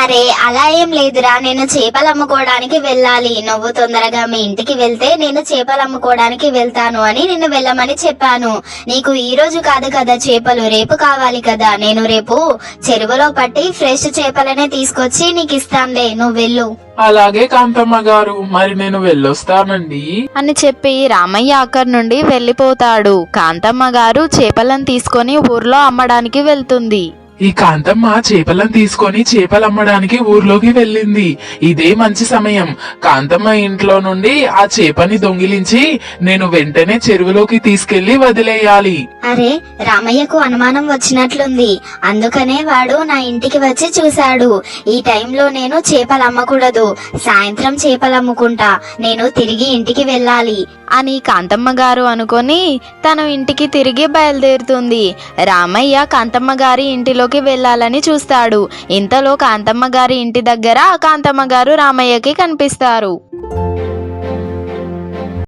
అరే అలా ఏం లేదురా, నేను చేపలు అమ్ముకోవడానికి వెళ్ళాలి. నువ్వు తొందరగా మీ ఇంటికి వెళ్తే నేను చేపలు అమ్ముకోవడానికి వెళ్తాను అని నిన్ను వెళ్ళమని చెప్పాను. నీకు ఈ రోజు కాదు కదా చేపలు, రేపు కావాలి కదా. నేను రేపు చెరువులో పట్టి ఫ్రెష్ చేపలనే తీసుకొచ్చి నీకు ఇస్తానులే, నువ్వు వెళ్ళు. అలాగే కాంతమ్మ గారు, మరి నేను వెళ్ళొస్తానండి అని చెప్పి రామయ్య అక్కడి నుండి వెళ్ళిపోతాడు. కాంతమ్మ గారు చేపలను తీసుకొని ఊర్లో అమ్మడానికి వెళ్తుంది. ఈ కాంతమ్మ చేపలను తీసుకొని చేపలు అమ్మడానికి ఊర్లోకి వెళ్ళింది. ఇదే మంచి సమయం. కాంతమ్మ ఇంట్లో నుండి ఆ చేపని దొంగిలించి నేను వెంటనే చెరువులోకి తీసుకెళ్లి వదిలేయాలి. అరే రామయ్యకు అనుమానం వచ్చినట్లుంది, అందుకనే వాడు నా ఇంటికి వచ్చి చూశాడు. ఈ టైంలో నేను చేపలు అమ్మకూడదు, సాయంత్రం చేపలు అమ్ముకుంటా, నేను తిరిగి ఇంటికి వెళ్ళాలి అని కాంతమ్మ గారు అనుకొని తను ఇంటికి తిరిగి బయలుదేరుతుంది. రామయ్య కాంతమ్మ గారి ఇంటిలోకి వెళ్ళాలని చూస్తాడు. ఇంతలో కాంతమ్మ గారి ఇంటి దగ్గర కాంతమ్మ గారు రామయ్యకి కనిపిస్తారు.